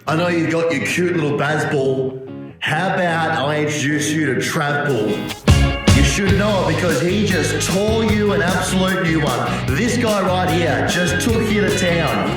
I know you got your cute little Bazball. How about I introduce you to Trav Ball? You should know it because he just tore you an absolute new one. This guy right here just took you to town.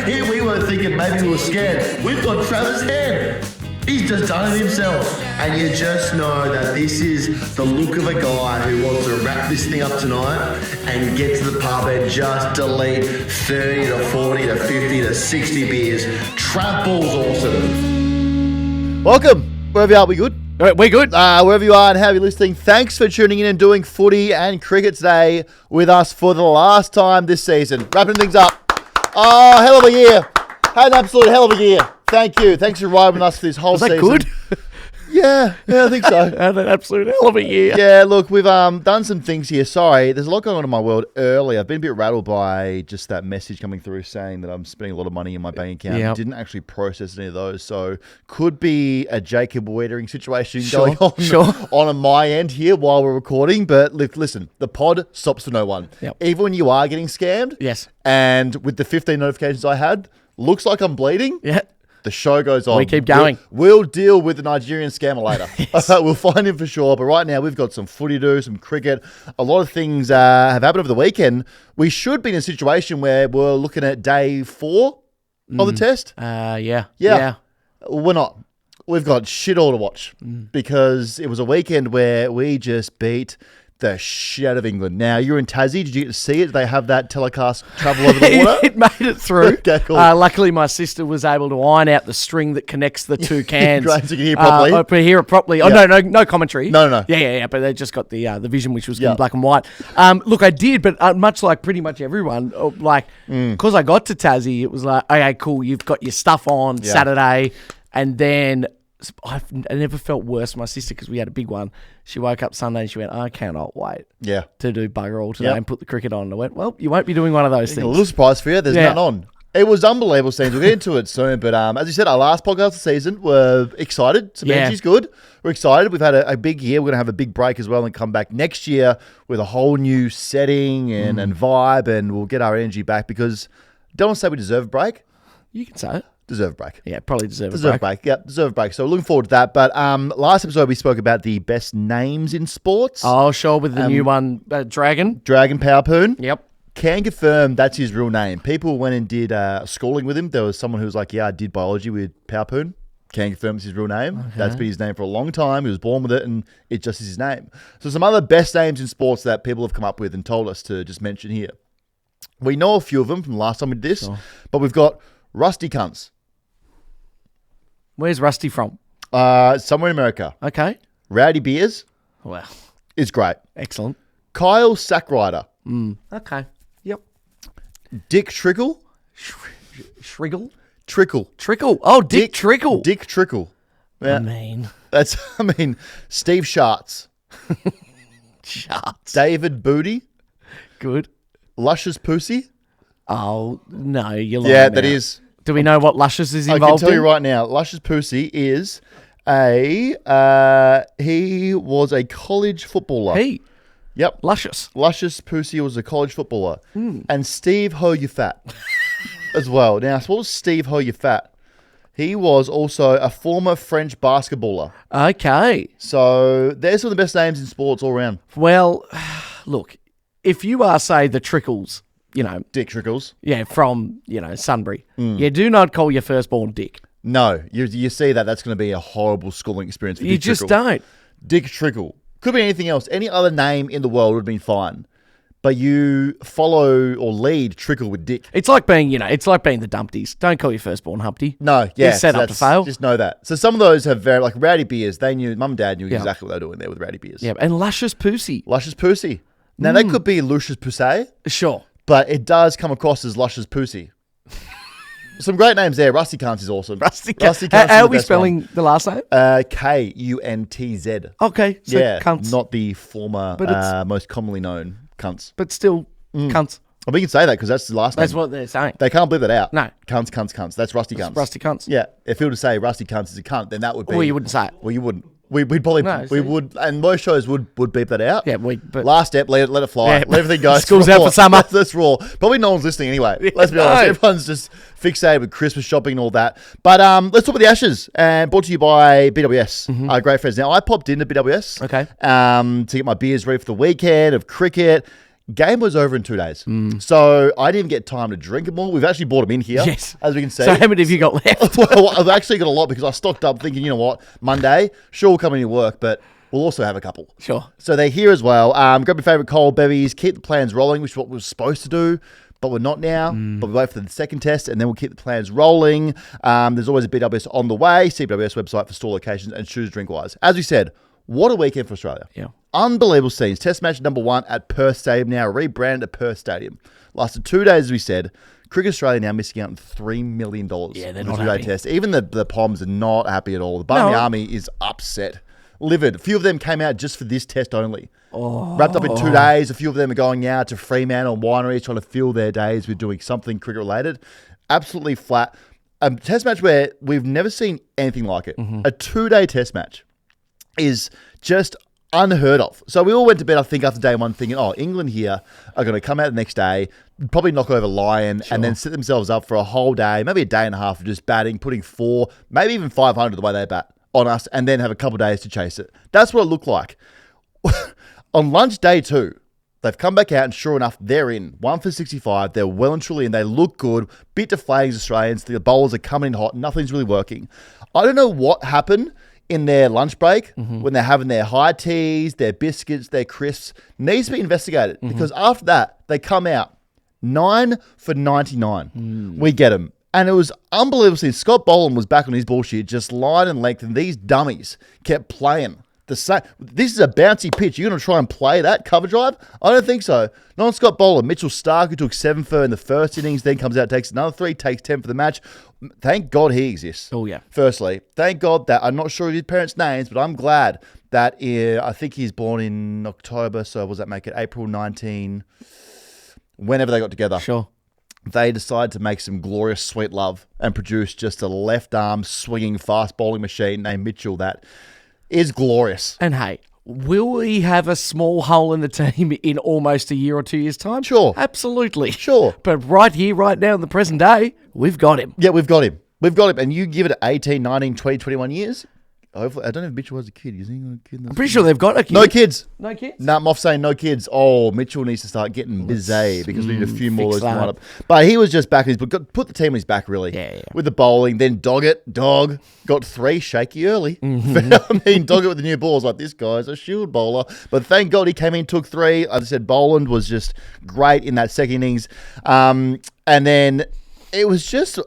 Here we were thinking maybe we were scared. We've got Travis' head. He's just done it himself. And you just know that this is the look of a guy who wants to wrap this thing up tonight and get to the pub and just delete 30 to 40 to 50 to 60 beers. Trav Ball's awesome. Welcome. Wherever you are, we good? We're good. Wherever you are and how you're listening, thanks for tuning in and doing footy and cricket today with us for the last time this season. Wrapping things up. Oh, hell of a year. Had an absolute hell of a year. Thank you. Thanks for riding with us for this whole season. Was that good? Yeah, I think so. Had an absolute hell of a year. Yeah, look, we've done some things here. Sorry, there's a lot going on in my world early. I've been a bit rattled by just that message coming through saying that I'm spending a lot of money in my bank account. Yep. Didn't actually process any of those. So could be a Jacob Wiedering situation going on on my end here while we're recording. But listen, the pod stops for no one. Yep. Even when you are getting scammed. Yes. And with the 15 notifications I had, looks like I'm bleeding. Yeah. The show goes on. We keep going. We'll deal with the Nigerian scammer later. Yes. We'll find him for sure. But right now, we've got some footy to do, some cricket. A lot of things have happened over the weekend. We should be in a situation where we're looking at day 4 of the test. Yeah. We're not. We've got shit all to watch because it was a weekend where we just beat the shit out of England. Now, you're in Tassie. Did you get to see it? Did they have that telecast travel over the water? It made it through. Okay, cool. Luckily, my sister was able to iron out the string that connects the two cans. Great, so you can hear properly. I could hear it properly. Oh, no commentary. No. Yeah, but they just got the vision, which was in black and white. Look, I did, but much like pretty much everyone, because I got to Tassie, it was like, okay, cool, you've got your stuff on Saturday, and then I never felt worse. My sister, because we had a big one, she woke up Sunday and she went, I cannot wait to do bugger all today and put the cricket on. And I went, well, you won't be doing one of those things. A little surprise for you. There's none on. It was unbelievable scenes. We'll get into it soon. But as you said, our last podcast of the season, we're excited. Some energy's good. We're excited. We've had a big year. We're going to have a big break as well and come back next year with a whole new setting and vibe. And we'll get our energy back because don't want to say we deserve a break. You can say it. Deserve a break. Yeah, probably deserve a break. Yeah, deserve a break. So looking forward to that. But last episode we spoke about the best names in sports. Oh, sure, with the new one, Dragon. Dragon Powerpoon. Yep. Can confirm that's his real name. People went and did schooling with him. There was someone who was like, I did biology with Powerpoon. Can confirm it's his real name. Okay. That's been his name for a long time. He was born with it and it just is his name. So some other best names in sports that people have come up with and told us to just mention here. We know a few of them from the last time we did this, but we've got Rusty Cunts. Where's Rusty from? Somewhere in America. Okay. Rowdy Beers. Wow. Is great. Excellent. Kyle Sackrider. Okay. Yep. Dick Trickle. Shriggle? Trickle. Trickle. Oh, Dick Trickle. Dick Trickle. Yeah. Steve Schartz. Schartz. David Booty. Good. Luscious Pussy. Oh, no, you're lying. Yeah, that is. Do we know what Luscious is involved in? I can tell you right now, Luscious Pussy is he was a college footballer. Yep. Luscious Pussy was a college footballer. And Steve Ho You Fat as well. Now, what was Steve Ho You Fat? He was also a former French basketballer. Okay. So there's some of the best names in sports all around. Well, look, if you are, say, the Trickles, Dick Trickles. Yeah, from, Sunbury. You do not call your firstborn Dick. No, you see that's going to be a horrible schooling experience for Dick Trickle. You just don't. Dick Trickle. Could be anything else. Any other name in the world would have been fine. But you follow or lead Trickle with Dick. It's like being, the Dumpties. Don't call your firstborn Humpty. No, yeah. You're set up to fail. Just know that. So some of those have very, like Rowdy Beers, Mum and Dad knew exactly what they were doing there with Rowdy Beers. Yeah, and Luscious Pussy. Luscious Pussy. Now, that could be Lucius Pussy. Sure. But it does come across as Luscious Pussy. Some great names there. Rusty Cunts is awesome. Rusty Cunts. How are we spelling the last name? Kuntz. Okay. So Cunts. Not the former, most commonly known cunts. But still, cunts. Well, we can say that because that's the last name. That's what they're saying. They can't leave that out. No. Cunts. That's Rusty Cunts. Rusty Cunts. Yeah. If you were to say Rusty Cunts is a cunt, then that would be... Well, you wouldn't say it. Well, you wouldn't. We'd probably would, and most shows would beep that out. Yeah, but last step, let it fly, let everything go. School's out for summer. That's raw. Probably no one's listening anyway. Let's be honest, everyone's just fixated with Christmas shopping and all that. But let's talk about the Ashes, and brought to you by BWS, our great friends. Now I popped into BWS, to get my beers ready for the weekend of cricket. Game was over in 2 days. So I didn't get time to drink them all. We've actually brought them in here, as we can see. So how many have you got left? Well, I've actually got a lot because I stocked up thinking, you know what, Monday, sure we'll come into work, but we'll also have a couple. Sure. So they're here as well. Grab your favourite cold bevies, keep the plans rolling, which is what we were supposed to do, but we're not now. But we wait for the second test, and then we'll keep the plans rolling. There's always a BWS on the way. See BWS website for store locations and choose drink-wise. As we said, what a weekend for Australia. Yeah. Unbelievable scenes. Test match number 1 at Perth Stadium, now rebranded at Perth Stadium. Lasted 2 days, as we said. Cricket Australia now missing out on $3 million. Yeah, they're on not the 2-day happy. test. Even the Poms are not happy at all. The Barmy Army is upset. Livid. A few of them came out just for this test only. Wrapped up in 2 days. A few of them are going now to Fremantle wineries trying to fill their days with doing something cricket related. Absolutely flat. A test match where we've never seen anything like it. A 2-day test match is just unheard of. So we all went to bed, I think, after day 1 thinking, England here are going to come out the next day, probably knock over Lion, and then set themselves up for a whole day, maybe a day and a half of just batting, putting 4, maybe even 500 the way they bat on us, and then have a couple of days to chase it. That's what it looked like. On lunch day 2, they've come back out, and sure enough, they're in. 1 for 65. They're well and truly in. They look good. Bit deflating Australians. The bowlers are coming in hot. Nothing's really working. I don't know what happened in their lunch break when they're having their high teas, their biscuits, their crisps. Needs to be investigated because after that, they come out 9 for 99. We get them. And it was unbelievable. Scott Boland was back on his bullshit, just line and length, and these dummies kept playing the same. This is a bouncy pitch. You're going to try and play that cover drive? I don't think so. Not on Scott Boland. Mitchell Stark, who took 7 for in the first innings, then comes out, takes another 3, takes 10 for the match. Thank God he exists. Oh, yeah. Firstly, thank God that, I'm not sure of his parents' names, but I'm glad that I think he's born in October, so what does that make it? April 19, whenever they got together. Sure. They decided to make some glorious sweet love and produce just a left arm swinging fast bowling machine named Mitchell that is glorious. And hey, will we have a small hole in the team in almost a year or 2 years' time? Sure. Absolutely. Sure. But right here, right now, in the present day, we've got him. Yeah, we've got him. We've got him. And you give it 18, 19, 20, 21 years. Hopefully, I don't know if Mitchell has a kid. Is he got a kid? I'm pretty sure they've got a kid. No kids. No kids? No, I'm off saying no kids. Oh, Mitchell needs to start getting busy because we need a few more of those that. lineup. But he was just back. Put the team on his back, really. Yeah. With the bowling. Then Dog got 3 shaky early. I mean, Dog with the new balls. Like, this guy's a shield bowler. But thank God he came in, took 3. As I said, Boland was just great in that second innings. And then it was just...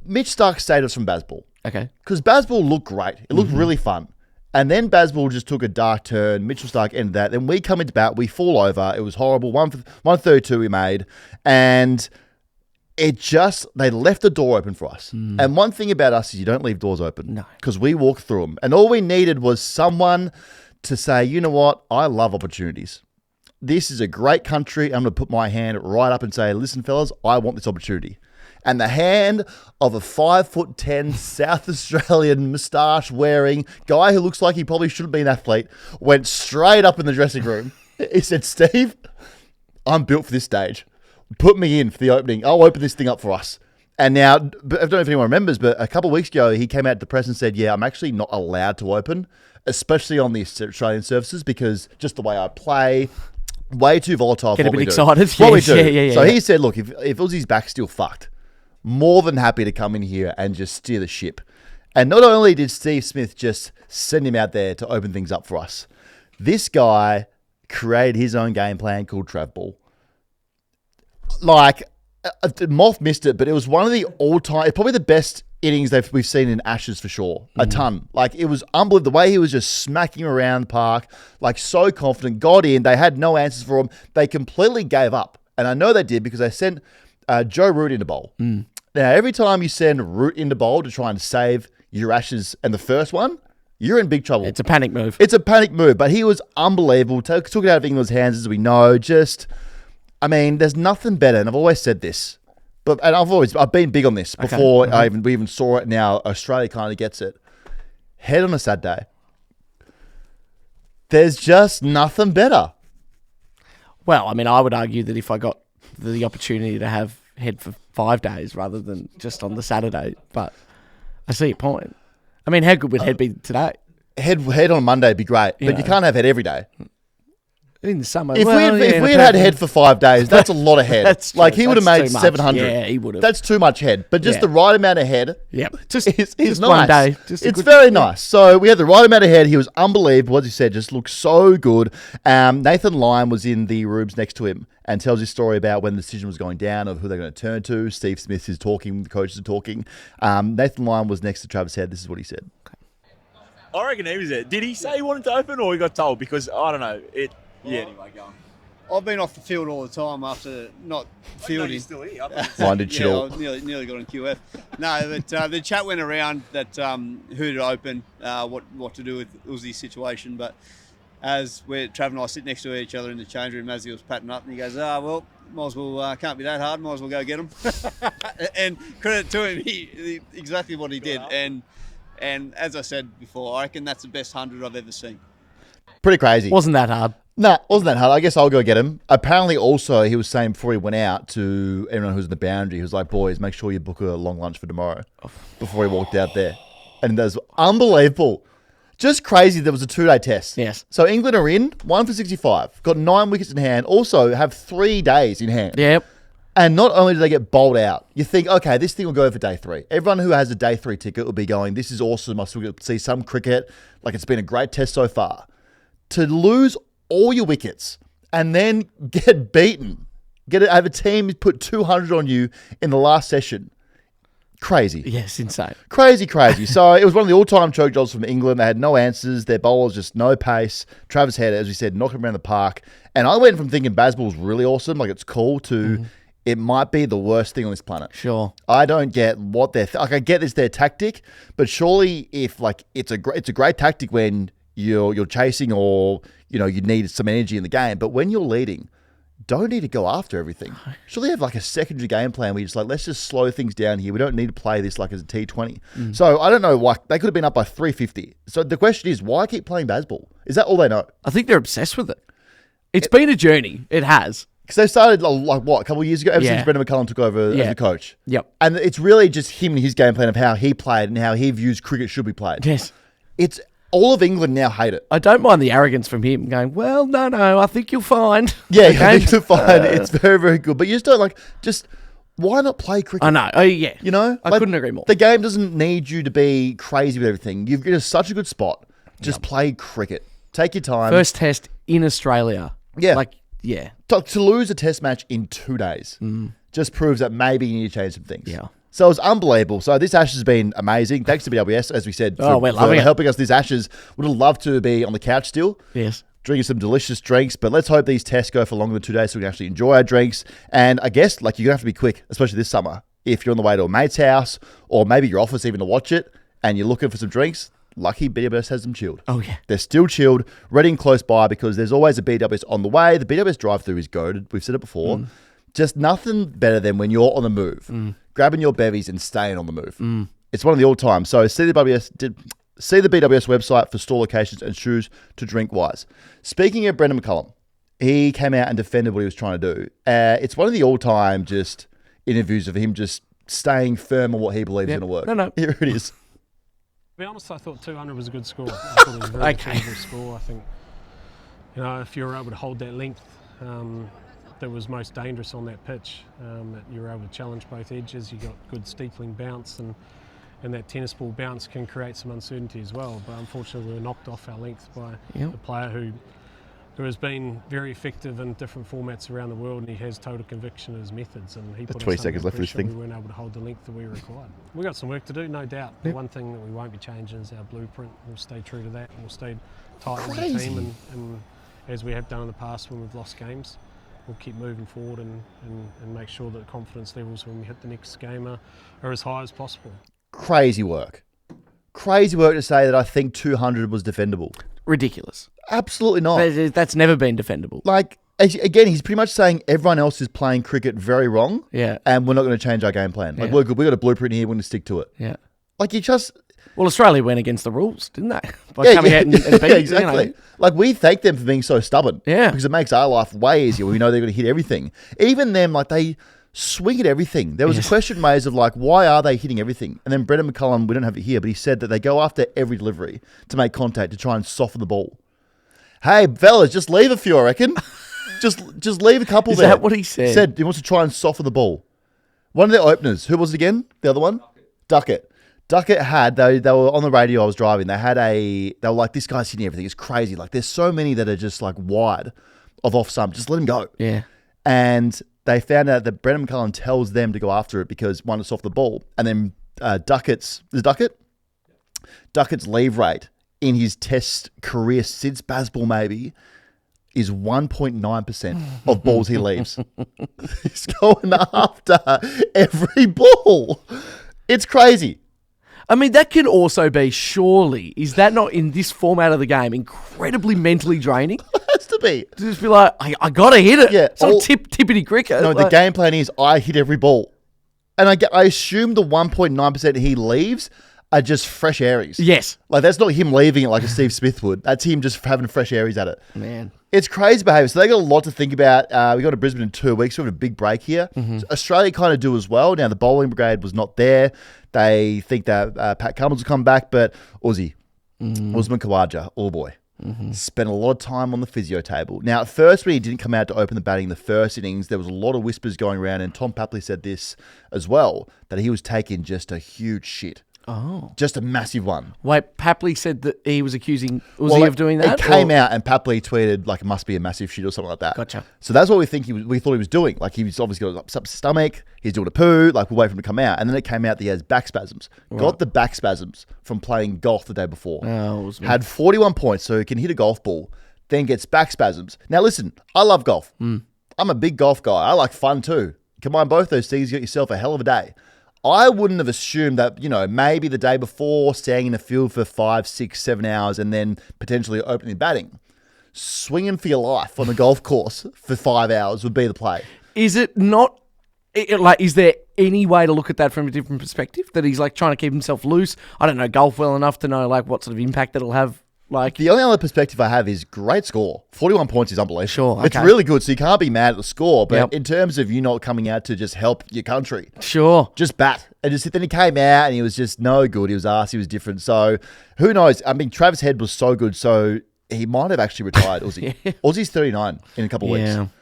Mitch Stark stayed us from Bazball. Okay. Because Bazball looked great. It looked really fun. And then Bazball just took a dark turn. Mitchell Stark ended that. Then we come into bat. We fall over. It was horrible. 132 we made. And it just, they left the door open for us. And one thing about us is you don't leave doors open. No. Because we walk through them. And all we needed was someone to say, you know what? I love opportunities. This is a great country. I'm going to put my hand right up and say, listen, fellas, I want this opportunity. And the hand of a 5'10" South Australian moustache-wearing guy who looks like he probably shouldn't be an athlete went straight up in the dressing room. He said, Steve, I'm built for this stage. Put me in for the opening. I'll open this thing up for us. And now, I don't know if anyone remembers, but a couple of weeks ago, he came out to the press and said, yeah, I'm actually not allowed to open, especially on the Australian surfaces, because just the way I play... Way too volatile for Get a what bit we excited. do. What we do. Yeah. So he said, look, if Uzi's back's still fucked, more than happy to come in here and just steer the ship. And not only did Steve Smith just send him out there to open things up for us, this guy created his own game plan called Trav Ball. Like, Moth missed it, but it was one of the all-time, probably the best innings we've seen in Ashes for sure. A ton. Like, it was unbelievable. The way he was just smacking around the park, like so confident, got in. They had no answers for him. They completely gave up. And I know they did because they sent Joe Root into bowl. Now, every time you send Root into bowl to try and save your Ashes and the first one, you're in big trouble. It's a panic move. It's a panic move, but he was unbelievable. Took it out of England's hands, as we know. Just, I mean, there's nothing better, and I've always said this. And I've been big on this before we even saw it. Now Australia kind of gets it. head on a Saturday. There's just nothing better. Well, I mean, I would argue that if I got the opportunity to have head for 5 days rather than just on the Saturday, but I see your point. I mean, how good would head be today? Head on Monday would be great, but you can't have head every day. In the summer. If we had head for 5 days, that's a lot of head. That's like he would have made 700. Yeah, he would have. That's too much head. But just the right amount of head. Yep. It's just nice. one day. It's very nice. So we had the right amount of head. He was unbelievable. As you said, just looked so good. Nathan Lyon was in the rooms next to him and tells his story about when the decision was going down of who they're going to turn to. Steve Smith is talking. The coaches are talking. Nathan Lyon was next to Travis Head. This is what he said. I reckon he was there. Did he say he wanted to open or he got told? Because I don't know. Anyway, go on. I've been off the field all the time after not fielding. You're still here. Minded chill. I nearly got on QF. No, but the chat went around that who to open, what to do with Uzi's situation. But as Trav and I sit next to each other in the change room, as he was patting up, and he goes, well, might as well, can't be that hard, might as well go get him. And credit to him, he exactly what he did. And as I said before, I reckon that's the best 100 I've ever seen. Pretty crazy. Wasn't that hard? No, wasn't that hard. I guess I'll go get him. Apparently, also, he was saying before he went out to everyone who was in the boundary, he was like, boys, make sure you book a long lunch for tomorrow before he walked out there. And that was unbelievable. Just crazy there was a 2-day test. Yes. So England are in, 1 for 65, got 9 wickets in hand, also have 3 days in hand. Yep. And not only do they get bowled out, you think, okay, this thing will go for day 3. Everyone who has a day 3 ticket will be going, this is awesome. I still get to see some cricket. Like, it's been a great test so far. To lose all your wickets and then get beaten, have a team put 200 on you in the last session. Crazy. Yes, insane. Crazy. So it was one of the all-time choke jobs from England. They had no answers. Their bowlers just no pace. Travis Head, as we said, knocked him around the park. And I went from thinking Bazball was really awesome, like it's cool, to it might be the worst thing on this planet. Sure. I don't get what they're like. I get this their tactic, but surely if like it's a great tactic when you're chasing or you need some energy in the game, but when you're leading, don't need to go after everything. Surely have like a secondary game plan where you're just like, let's just slow things down here. We don't need to play this like as a T20. So I don't know why they could have been up by 350. So the question is, why keep playing Bazball? Is that all they know? I think they're obsessed with it. It's been a journey. It has. Because they started like what, a couple of years ago, ever since Brendan McCullum took over as the coach. Yep. And it's really just him and his game plan of how he played and how he views cricket should be played. Yes. It's all of England now hate it. I don't mind the arrogance from him going, well, no, I think you'll find. Yeah, okay? I think you'll find. It's very, very good. But you just don't why not play cricket? I know. Oh, yeah. You know? I couldn't agree more. The game doesn't need you to be crazy with everything. You've got such a good spot. Just play cricket. Take your time. First test in Australia. Yeah. Yeah. To lose a test match in 2 days just proves that maybe you need to change some things. Yeah. So it was unbelievable. So this Ashes has been amazing. Thanks to BWS, as we said, we're loving it. Helping us this Ashes. Would have loved to be on the couch still. Yes. Drinking some delicious drinks, but let's hope these tests go for longer than 2 days so we can actually enjoy our drinks. And I guess you're going to have to be quick, especially this summer. If you're on the way to a mate's house or maybe your office even to watch it and you're looking for some drinks, lucky BWS has them chilled. Oh, yeah. They're still chilled, ready and close by because there's always a BWS on the way. The BWS drive-through is goated. We've said it before. Just nothing better than when you're on the move, grabbing your bevies and staying on the move. It's one of the all-time. So see the BWS website for store locations and shoes to drink wise. Speaking of Brendan McCullum, he came out and defended what he was trying to do. It's one of the all-time just interviews of him just staying firm on what he believes is going to work. No. Here it is. To be honest, I thought 200 was a good score. I thought it was a very achievable score. I think, if you were able to hold that length that was most dangerous on that pitch, that you were able to challenge both edges, you got good steepling bounce, and that tennis ball bounce can create some uncertainty as well. But unfortunately, we were knocked off our length by a player who has been very effective in different formats around the world, and he has total conviction in his methods, and he put 20 us seconds under left for this pressure. thing. We weren't able to hold the length that we required. We've got some work to do, no doubt. The one thing that we won't be changing is our blueprint. We'll stay true to that, and we'll stay tight as a team, and as we have done in the past when we've lost games, we'll keep moving forward and make sure that confidence levels when we hit the next game are as high as possible. Crazy work. Crazy work to say that I think 200 was defendable. Ridiculous. Absolutely not. That's never been defendable. Again, he's pretty much saying everyone else is playing cricket very wrong. Yeah. And we're not going to change our game plan. We're good. We've got a blueprint here. We're going to stick to it. Yeah. Well, Australia went against the rules, didn't they? By coming out and beating, exactly. You know. Like, we thank them for being so stubborn. Yeah. Because it makes our life way easier. We know they're going to hit everything. Even them, like, they swing at everything. There was a question raised of, like, why are they hitting everything? And then Brendan McCullum, we don't have it here, but he said that they go after every delivery to make contact, to try and soften the ball. Hey, fellas, just leave a few, I reckon. just leave a couple there. Is that what he said? He said he wants to try and soften the ball. One of their openers, who was it again? The other one? Duckett. Duckett had, they were on the radio I was driving, they were like, this guy's hitting everything. It's crazy. Like, there's so many that are just, like, wide of off stump. Just let him go. Yeah. And they found out that Brendan McCullum tells them to go after it because, one, it's off the ball. And then Duckett's leave rate in his test career since baseball maybe is 1.9% of balls he leaves. He's going after every ball. It's crazy. I mean, that can also be, surely, is that not in this format of the game incredibly mentally draining? It has to be. To just be like, I got to hit it. Yeah, it's not tippity cricket. No, the game plan is I hit every ball. And I assume the 1.9% he leaves are just fresh aries. Yes. Like, that's not him leaving it like a Steve Smith would. That's him just having fresh aries at it. Man. It's crazy behaviour. So they got a lot to think about. We go to Brisbane in 2 weeks. We have a big break here. So Australia kind of do as well. Now, the bowling brigade was not there. They think that Pat Cummins will come back, but Usman Khawaja, all boy, spent a lot of time on the physio table. Now, at first, when he didn't come out to open the batting in the first innings, there was a lot of whispers going around, and Tom Papley said this as well, that he was taking just a huge shit. Oh. Just a massive one. Wait, Papley said that he was accusing Uzi of doing that? It came out and Papley tweeted, like, it must be a massive shit or something like that. Gotcha. So that's what we thought he was doing. Like, he was obviously got an upset stomach, he's doing a poo, like, we'll wait for him to come out. And then it came out that he has back spasms. Right. Got the back spasms from playing golf the day before. Had 41 points, so he can hit a golf ball, then gets back spasms. Now, listen, I love golf. I'm a big golf guy. I like fun too. Combine both those things, you get yourself a hell of a day. I wouldn't have assumed that, maybe the day before, staying in the field for 5, 6, 7 hours and then potentially opening batting. Swinging for your life on the golf course for 5 hours would be the play. Is it not, is there any way to look at that from a different perspective? That he's, like, trying to keep himself loose? I don't know golf well enough to know, like, what sort of impact that'll have. Like, the only other perspective I have is great score. 41 points is unbelievable. Sure, okay. It's really good, so you can't be mad at the score. But in terms of you not coming out to just help your country, sure, just bat. And then he came out and he was just no good. He was arsed. He was different. So who knows? I mean, Travis Head was so good, so he might have actually retired. Uzi. Uzi's 39 in a couple of weeks.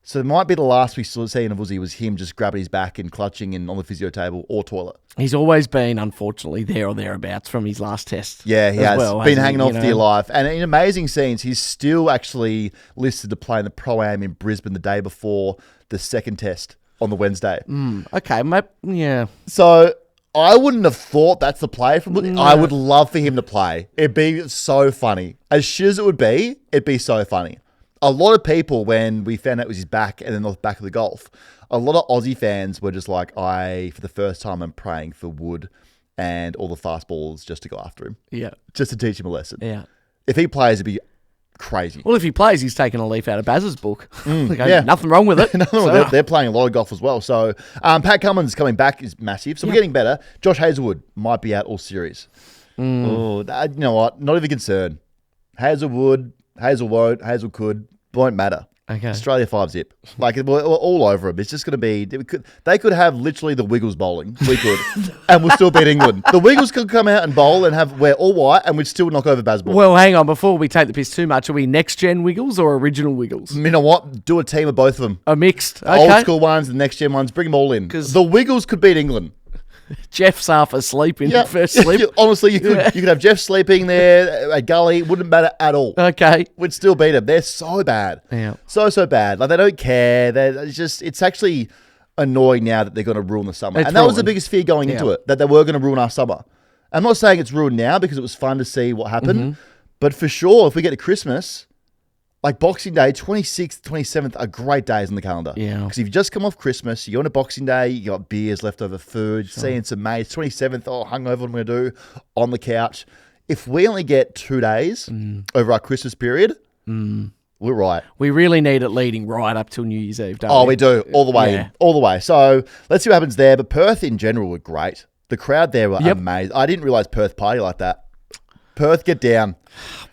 So it might be the last we saw seen of Uzi was him just grabbing his back and clutching and on the physio table or toilet. He's always been, unfortunately, there or thereabouts from his last test. Yeah, he has. Been hanging on for dear life. And in amazing scenes, he's still actually listed to play in the Pro-Am in Brisbane the day before the second test on the Wednesday. Okay, yeah. So I wouldn't have thought that's the play from him. I would love for him to play. It'd be so funny. As shit as it would be, it'd be so funny. A lot of people, when we found out it was his back and then the back of the golf, a lot of Aussie fans were just like, for the first time, I'm praying for Wood and all the fast balls just to go after him. Yeah. Just to teach him a lesson. Yeah. If he plays, it'd be crazy. Well, if he plays, he's taking a leaf out of Baz's book. Nothing wrong with it. They're playing a lot of golf as well. So Pat Cummins coming back is massive. So we're getting better. Josh Hazlewood might be out all series. Oh, you know what? Not even concerned. Hazlewood, Hazel won't, Hazel won't matter. Okay. Australia 5-zip. Like, we're all over them. It's just going to be... They could have literally the Wiggles bowling. We could. And we'll still beat England. The Wiggles could come out and bowl and wear all white and we'd still knock over Bazball. Well, hang on. Before we take the piss too much, are we next-gen Wiggles or original Wiggles? You know what? Do a team of both of them. A mixed. Okay. Old school ones, the next-gen ones. Bring them all in. The Wiggles could beat England. Jeff's half asleep in the first sleep. Honestly, you could have Jeff sleeping there at Gully. Wouldn't matter at all. Okay. We'd still beat them. They're so bad. Yeah. So bad. Like, they don't care. It's actually annoying now that they're going to ruin the summer. That was the biggest fear going into it, that they were going to ruin our summer. I'm not saying it's ruined now because it was fun to see what happened. But for sure, if we get to Christmas, like Boxing Day, 26th, 27th are great days on the calendar. Yeah. Because if you just come off Christmas, you're on a Boxing Day, you got beers, leftover food, seeing some mates. 27th, hungover, what am I going to do? On the couch. If we only get 2 days over our Christmas period, we're right. We really need it leading right up till New Year's Eve, don't we? We do. All the way in. All the way. So let's see what happens there. But Perth in general were great. The crowd there were amazing. I didn't realise Perth party like that. Perth, get down.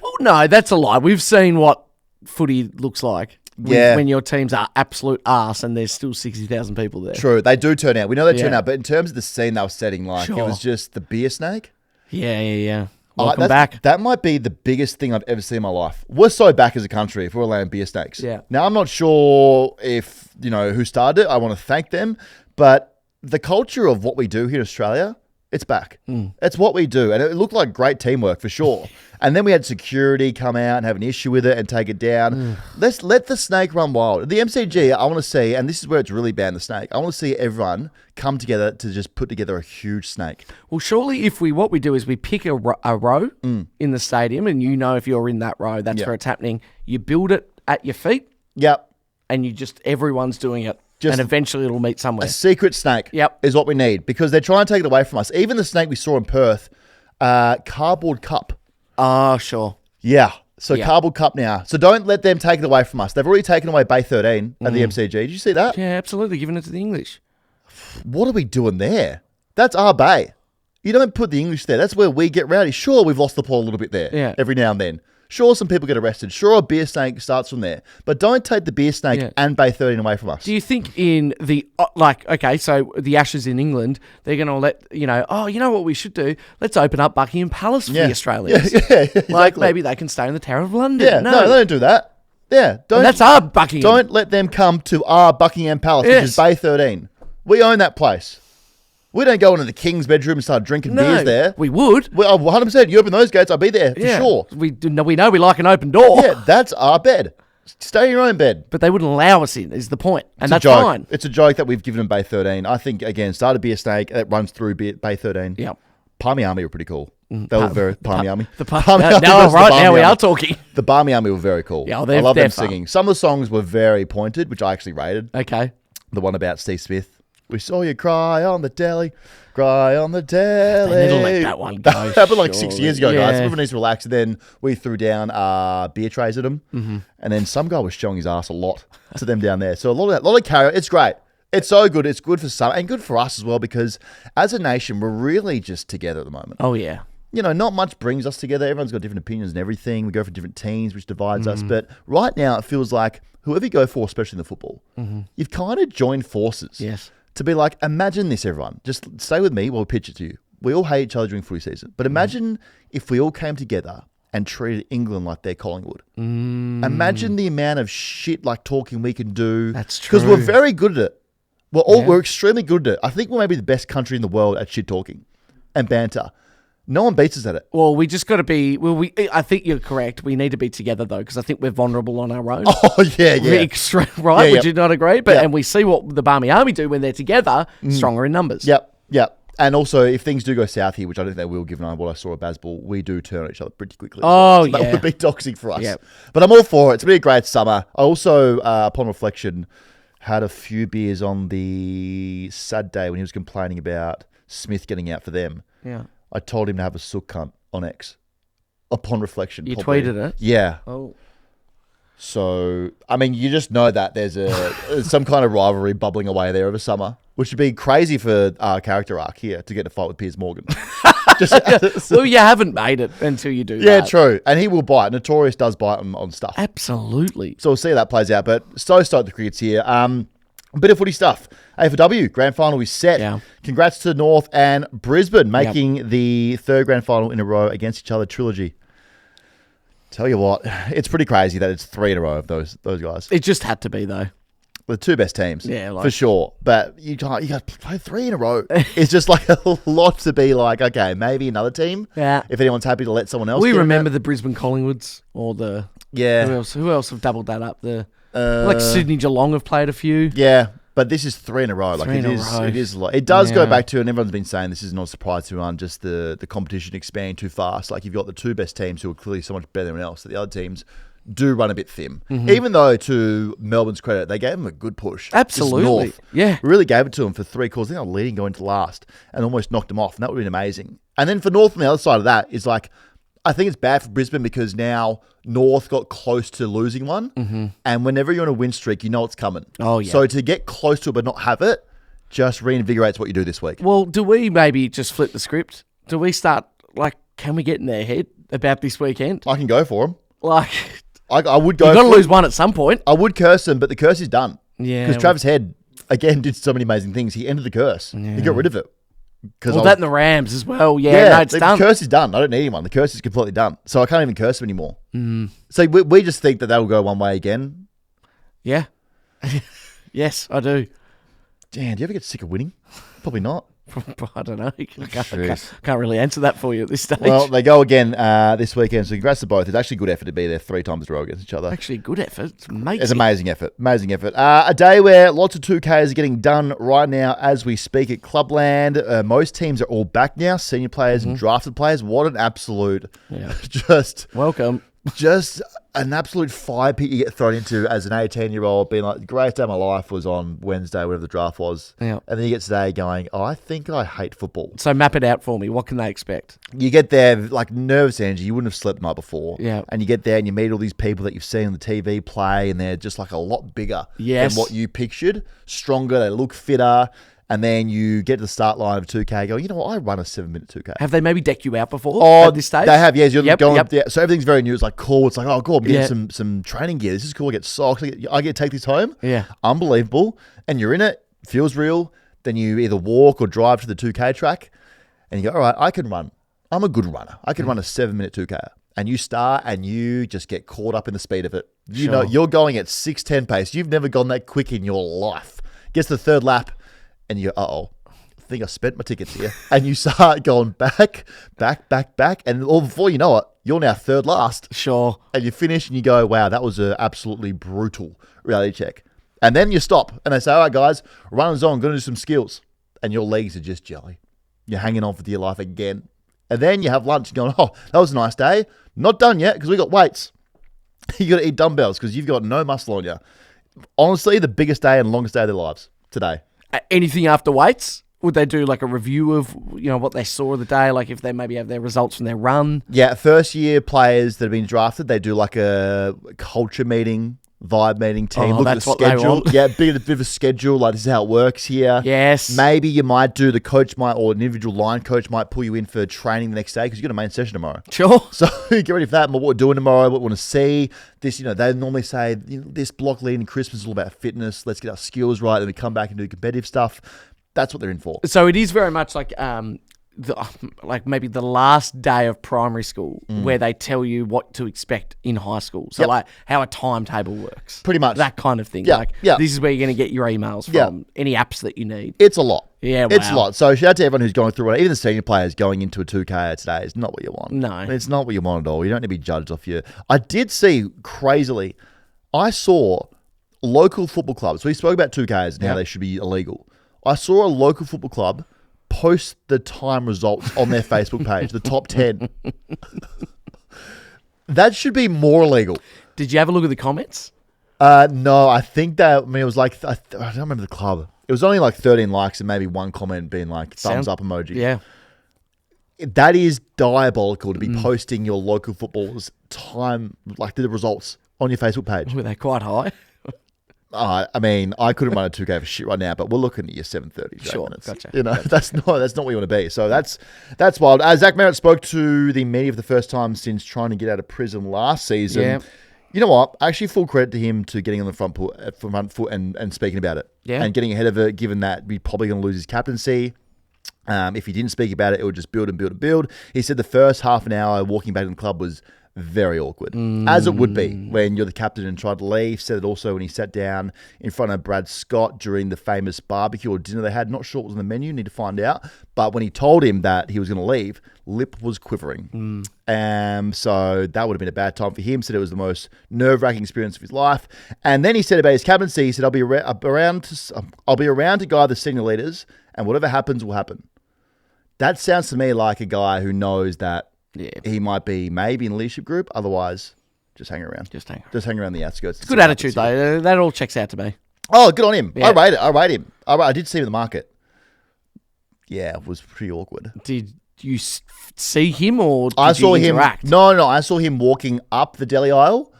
Well, no, that's a lie. We've seen what footy looks like. When your teams are absolute arse and there's still 60,000 people there. True, they do turn out. We know they turn out, but in terms of the scene they were setting, like it was just the beer snake. Yeah. Welcome back. That might be the biggest thing I've ever seen in my life. We're so back as a country if we're allowing beer snakes. Yeah. Now, I'm not sure if, who started it. I want to thank them. But the culture of what we do here in Australia, it's back. It's what we do. And it looked like great teamwork for sure. And then we had security come out and have an issue with it and take it down. Let's let the snake run wild. The MCG, I want to see, and this is where it's really banned the snake, I want to see everyone come together to just put together a huge snake. Well, surely what we do is we pick a row in the stadium, and if you're in that row, that's where it's happening. You build it at your feet. Yep. And everyone's doing it. And eventually it'll meet somewhere. A secret snake is what we need because they're trying to take it away from us. Even the snake we saw in Perth, cardboard cup. Oh, sure. Yeah. So cardboard cup now. So don't let them take it away from us. They've already taken away Bay 13 at the MCG. Did you see that? Yeah, absolutely. Giving it to the English. What are we doing there? That's our bay. You don't put the English there. That's where we get rowdy. Sure, we've lost the plot a little bit there every now and then. Sure, some people get arrested. Sure, a beer snake starts from there. But don't take the beer snake and Bay 13 away from us. Do you think in the, so the Ashes in England, they're going to let, you know what we should do? Let's open up Buckingham Palace for the Australians. Yeah, exactly. Like maybe they can stay in the Tower of London. Yeah, no, they don't do that. Yeah, and that's our Buckingham. Don't let them come to our Buckingham Palace, which is Bay 13. We own that place. We don't go into the king's bedroom and start drinking beers there. We would. Well, 100%. You open those gates, I'll be there for sure. We know we like an open door. Yeah, that's our bed. Stay in your own bed. But they wouldn't allow us in, is the point. And that's fine. fine. It's a joke that we've given them Bay 13. I think, again, start a beer snake that runs through Bay 13. Yep. Palmy Army were pretty cool. They were very... Palmy Army. Now we are talking. The Barmy Army were very cool. Yeah, I love them singing. Some of the songs were very pointed, which I actually rated. Okay. The one about Steve Smith. We saw you cry on the deli. Cry on the deli. They never let that one go. That happened like 6 years ago, guys. Everyone needs to relax. And then we threw down beer trays at them. Mm-hmm. And then some guy was showing his ass a lot to them down there. So a lot of carry. It's great. It's so good. It's good for some and good for us as well because as a nation, we're really just together at the moment. Oh, yeah. Not much brings us together. Everyone's got different opinions and everything. We go for different teams, which divides us. But right now, it feels like whoever you go for, especially in the football, you've kind of joined forces. Yes. To be like, imagine this, everyone. Just stay with me while we pitch it to you. We all hate each other during footy season. But imagine if we all came together and treated England like they're Collingwood. Imagine the amount of shit like talking we can do. That's true. Because we're very good at it. We're extremely good at it. I think we're maybe the best country in the world at shit talking and banter. No one beats us at it. Well, we just got to be... I think you're correct. We need to be together, though, because I think we're vulnerable on our own. Oh, yeah. Right? Would you not agree? And we see what the Barmy Army do when they're together, stronger in numbers. Yep. And also, if things do go south here, which I don't think they will, given what I saw at Bazball, we do turn on each other pretty quickly. Oh, so that would be toxic for us. Yep. But I'm all for it. It's been a great summer. I also, upon reflection, had a few beers on the Saturday when he was complaining about Smith getting out for them. Yeah. I told him to have a sook cunt on X. Upon reflection. You tweeted it? Yeah. Oh. So, I mean, you just know that there's some kind of rivalry bubbling away there over summer, which would be crazy for our character arc here to get a fight with Piers Morgan. Well, you haven't made it until you do that. Yeah, true. And he will bite. Notorious does bite on stuff. Absolutely. So we'll see how that plays out. But so stoked the cricket's here. A bit of footy stuff. AFLW Grand Final is set. Yeah. Congrats to North and Brisbane making the third Grand Final in a row against each other. Trilogy. Tell you what, it's pretty crazy that it's 3 in a row of those guys. It just had to be, though. The two best teams, for sure. But you got to play 3 in a row. It's just like a lot to be like, okay, maybe another team. Yeah. If anyone's happy to let someone else. We remember the Brisbane Collingwoods or the Who else have doubled that up? Like Sydney Geelong have played a few. Yeah. But this is 3 in a row. It is a lot. It does go back to, and everyone's been saying this is not a surprise to anyone, just the competition expanding too fast. Like you've got the 2 best teams who are clearly so much better than anyone else. That the other teams do run a bit thin. Mm-hmm. Even though, to Melbourne's credit, they gave them a good push. Absolutely. North. Yeah. Really gave it to them for 3 quarters. I think they were leading going to last and almost knocked them off. And that would have been amazing. And then for North on the other side of that is like, I think it's bad for Brisbane because now North got close to losing one. Mm-hmm. And whenever you're on a win streak, you know it's coming. Oh, yeah. So to get close to it but not have it, just reinvigorates what you do this week. Well, do we maybe just flip the script? Do we start, can we get in their head about this weekend? I can go for them. I would go. You've got to lose one at some point. I would curse them, but the curse is done. Yeah. Because Travis Head, again, did so many amazing things. He ended the curse. Yeah. He got rid of it. That and the Rams as well. Yeah, it's done. The curse is done. I don't need anyone. The curse is completely done. So I can't even curse him anymore. Mm. So we just think that will go one way again. Yeah. Yes, I do. Dan, do you ever get sick of winning? Probably not. I don't know. I can't really answer that for you at this stage. Well, they go again this weekend, so congrats to both. It's actually a good effort to be there 3 times in a row against each other. Actually, good effort. It's amazing. It's amazing effort. Amazing effort. A day where lots of 2Ks are getting done right now as we speak at Clubland. Most teams are all back now, senior players and drafted players. What an absolute, welcome. Just an absolute fire pit you get thrown into as an 18-year-old, being like, the greatest day of my life was on Wednesday, whatever the draft was. Yeah. And then you get today going, I think I hate football. So map it out for me. What can they expect? You get there, nervous energy. You wouldn't have slept the night before. Yeah. And you get there and you meet all these people that you've seen on the TV play, and they're just a lot bigger than what you pictured. Stronger, they look fitter. And then you get to the start line of 2K going, you know what, I run a 7-minute 2K. Have they maybe decked you out before at this stage? They have, yes. You're going, Yep. Yeah, so everything's very new. It's cool. It's oh, cool, I'm getting some training gear. This is cool. I get socks. I get to take this home. Yeah. Unbelievable. And you're in it. Feels real. Then you either walk or drive to the 2K track. And you go, all right, I can run. I'm a good runner. I can run a 7-minute 2K. And you start and you just get caught up in the speed of it. You know, you're going at 6:10 pace. You've never gone that quick in your life. Gets to the third lap and you go, uh-oh. I think I spent my tickets here. And you start going back. And all before you know it, you're now third last. Sure. And you finish and you go, wow, that was an absolutely brutal reality check. And then you stop and they say, all right, guys, runners on, going to do some skills. And your legs are just jelly. You're hanging on for dear life again. And then you have lunch and going, oh, that was a nice day. Not done yet because we got weights. You got to eat dumbbells because you've got no muscle on you. Honestly, the biggest day and longest day of their lives today. Anything after weights? Would they do a review of what they saw of the day, if they maybe have their results from their run? Yeah, first year players that have been drafted, they do a culture meeting, vibe meeting, team. Look at the schedule. Yeah, bit of a schedule. This is how it works here. Yes. Maybe you might do or an individual line coach might pull you in for training the next day because you've got a main session tomorrow. Sure. So get ready for that. What we're doing tomorrow, what we want to see. This, they normally say this block leading Christmas is all about fitness. Let's get our skills right. Then we come back and do competitive stuff. That's what they're in for. So it is very much maybe the last day of primary school where they tell you what to expect in high school. So how a timetable works. Pretty much. That kind of thing. Yeah. This is where you're going to get your emails from, any apps that you need. It's a lot. Yeah, wow. It's a lot. So shout out to everyone who's going through it. Even the senior players going into a 2K today is not what you want. No. It's not what you want at all. You don't need to be judged off your... I did see, crazily, I saw local football clubs. We spoke about 2Ks and how they should be illegal. I saw a local football club post the time results on their Facebook page, the top 10. That should be more illegal. Did you have a look at the comments? No, I think that, it was I don't remember the club. It was only 13 likes and maybe one comment being thumbs up emoji. Yeah. That is diabolical to be posting your local football's time, the results on your Facebook page. Were they quite high? I couldn't run a 2K for shit right now, but we're looking at your 7:30. Sure, minutes. gotcha. That's not what you want to be. So that's wild. Zach Merritt spoke to the media for the first time since trying to get out of prison last season. Yeah. You know what? Actually, full credit to him to getting on the front foot and speaking about it. Yeah. And getting ahead of it, given that we're probably going to lose his captaincy. If he didn't speak about it, it would just build and build and build. He said the first half an hour walking back to the club was very awkward, as it would be when you're the captain and tried to leave. Said it also when he sat down in front of Brad Scott during the famous barbecue or dinner they had. Not sure what was on the menu, need to find out. But when he told him that he was going to leave, lip was quivering. So that would have been a bad time for him. Said it was the most nerve-wracking experience of his life. And then he said about his captaincy, he said, I'll be around to guide the senior leaders, and whatever happens will happen. That sounds to me like a guy who knows that he might be maybe in a leadership group. Otherwise, just hang around. Just hang around the outskirts. It's good attitude, though. That all checks out to me. Oh, good on him. Yeah. I rate him. I did see him in the market. Yeah, it was pretty awkward. Did you see him or did I saw him interact? No, I saw him walking up the deli aisle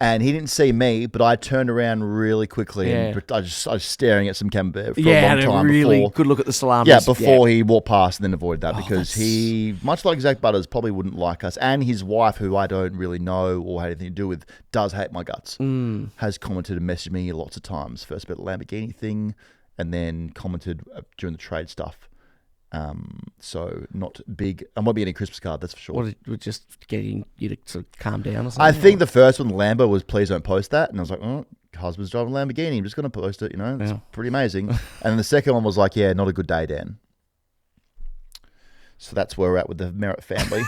And he didn't see me, but I turned around really quickly and I was staring at some camembert for a long time. And a really before, good look at the salamis. Yeah, before he walked past and then avoided that because he, much like Zach Butters, probably wouldn't like us. And his wife, who I don't really know or have anything to do with, does hate my guts. Has commented and messaged me lots of times. First about the Lamborghini thing and then commented during the trade stuff. So not big. I won't be getting a Christmas card, that's for sure. Or we're just getting you to sort of calm down or something? I think the first one, the Lambo, was please don't post that. And I was like, oh, husband's driving a Lamborghini. I'm just going to post it, It's pretty amazing. And then the second one was like, yeah, not a good day, Dan. So that's where we're at with the Merritt family.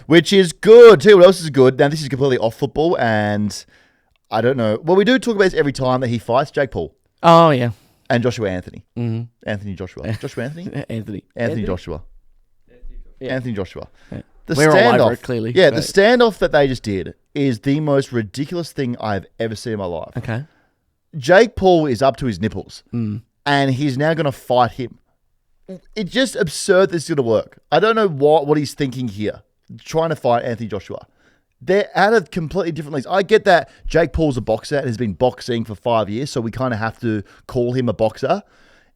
Which is good too. What else is good? Now, this is completely off football and I don't know. Well, we do talk about this every time that he fights Jake Paul. Oh, yeah. And Joshua Anthony. Mm-hmm. Anthony Joshua. Joshua Anthony? Anthony Joshua. Yeah. Anthony Joshua. Yeah. We're all over it, clearly. Yeah, the standoff that they just did is the most ridiculous thing I've ever seen in my life. Okay. Jake Paul is up to his nipples. And he's now going to fight him. It's just absurd this is going to work. I don't know what he's thinking here, trying to fight Anthony Joshua. They're out of completely different leagues. I get that Jake Paul's a boxer and has been boxing for 5 years, so we kind of have to call him a boxer.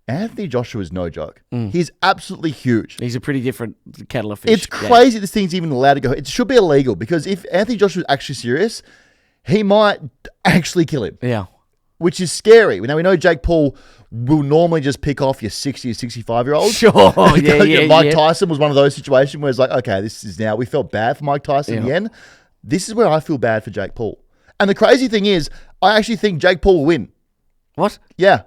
Anthony Joshua is no joke. He's absolutely huge. He's a pretty different kettle of fish. It's crazy this thing's even allowed to go. It should be illegal because if Anthony Joshua is actually serious, he might actually kill him. Yeah. Which is scary. Now, we know Jake Paul will normally just pick off your 60 or 65-year-olds. Sure, Mike Tyson was one of those situations where it's like, okay, this is now, we felt bad for Mike Tyson in the end. This is where I feel bad for Jake Paul. And the crazy thing is, I actually think Jake Paul will win. What? Yeah.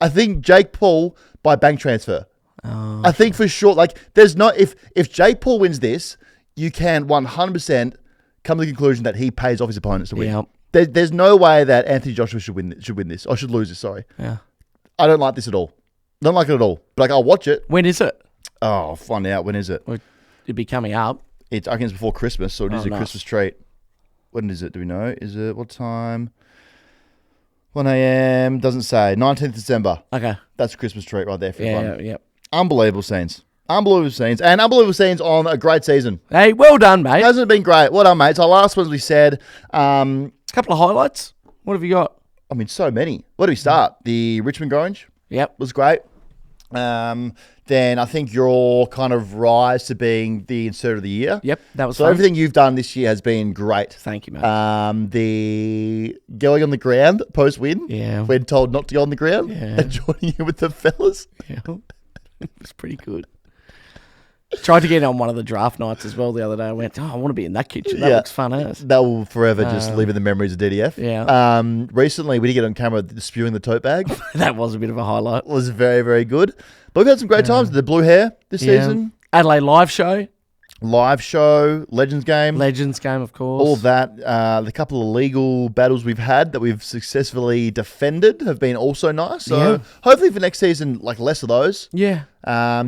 I think Jake Paul by bank transfer. Oh, I think for sure, like, there's no, if Jake Paul wins this, you can 100% come to the conclusion that he pays off his opponents to win. Yeah. There's no way that Anthony Joshua should win this, or should lose this, sorry. Yeah. I don't like this at all. Don't like it at all. But like, I'll watch it. When is it? Oh, I'll find out. When is it? Well, it'll be coming up. I think it's before Christmas, so it is a Christmas treat. When is it? Do we know? Is it what time? 1 a.m. Doesn't say. 19th December. Okay. That's a Christmas treat right there for everyone. Yeah. Unbelievable scenes. Unbelievable scenes. And unbelievable scenes on a great season. Hey, well done, mate. Hasn't it been great? Well done, mate. It's our last one, as we said. A couple of highlights. What have you got? I mean, so many. Where do we start? The Richmond Grange. Yep. Was great. Then I think your kind of rise to being the insert of the year. Yep, that was so fun. Everything you've done this year has been great. Thank you, mate. The going on the ground post-win. Yeah. When told not to go on the ground. Yeah. And joining you with the fellas. Yeah. It was pretty good. Tried to get on one of the draft nights as well the other day. I went, I want to be in that kitchen. That looks fun as. That will forever just live in the memories of DDF. Yeah. Recently, we did get on camera spewing the tote bag. That was a bit of a highlight. It was very, very good. But we've had some great times. The blue hair this season. Adelaide live show. Live show, Legends game. Legends game, of course. All of that. The couple of legal battles we've had that we've successfully defended have been also nice. So hopefully for next season, like less of those. Yeah.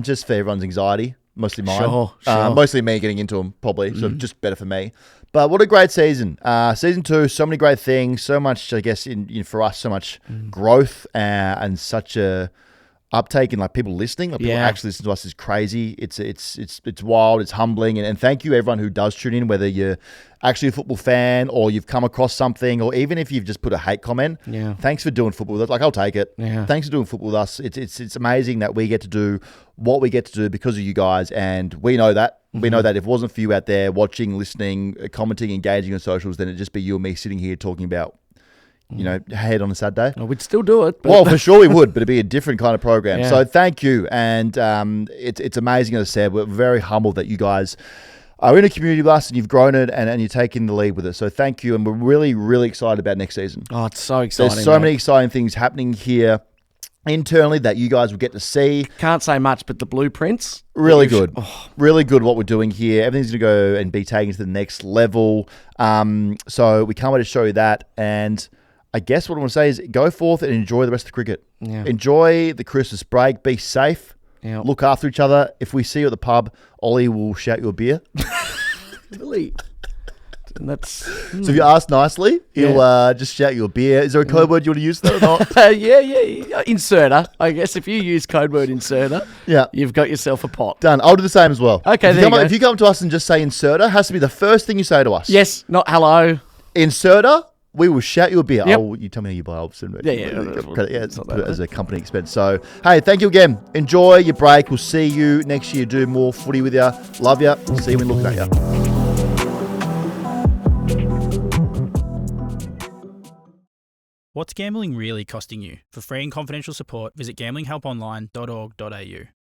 Just for everyone's anxiety. Mostly mine. Sure. Mostly me getting into them, probably. So just better for me. But what a great season. Season 2, so many great things. So much, I guess, for us, so much growth and such a uptake in like people listening. Like people actually listen to us is crazy. It's wild. It's humbling. And thank you everyone who does tune in, whether you're actually a football fan or you've come across something, or even if you've just put a hate comment. Yeah. Thanks for doing football with us. Like, I'll take it. Yeah. Thanks for doing football with us. It's amazing that we get to do what we get to do because of you guys, and we know that. We know that if it wasn't for you out there watching, listening, commenting, engaging on socials, then it'd just be you and me sitting here talking about, head on a Saturday. Well, we'd still do it. But Well, for sure we would, but it'd be a different kind of program. Yeah. So thank you. And it's amazing, as I said. We're very humbled that you guys are in a community with us and you've grown it and you're taking the lead with us. So thank you. And we're really, really excited about next season. Oh, it's so exciting. There's so many exciting things happening here internally that you guys will get to see. Can't say much, but the blueprints. Really good. Really good what we're doing here. Everything's going to go and be taken to the next level. So we can't wait to show you that. And I guess what I want to say is go forth and enjoy the rest of the cricket. Yeah. Enjoy the Christmas break. Be safe. Yeah. Look after each other. If we see you at the pub, Ollie will shout you a beer. Really? And that's So if you ask nicely, he'll just shout you a beer. Is there a code word you want to use though or not? yeah. Inserter. I guess if you use code word inserter, you've got yourself a pot. Done. I'll do the same as well. Okay, if you come to us and just say inserter, it has to be the first thing you say to us. Yes, not hello. Inserter, we will shout you a beer. Yep. Oh, you tell me how you buy Albertson. It's not that as a company expense. So, hey, thank you again. Enjoy your break. We'll see you next year. Do more footy with you. Love you. See you when looking at you. What's gambling really costing you? For free and confidential support, visit gamblinghelponline.org.au.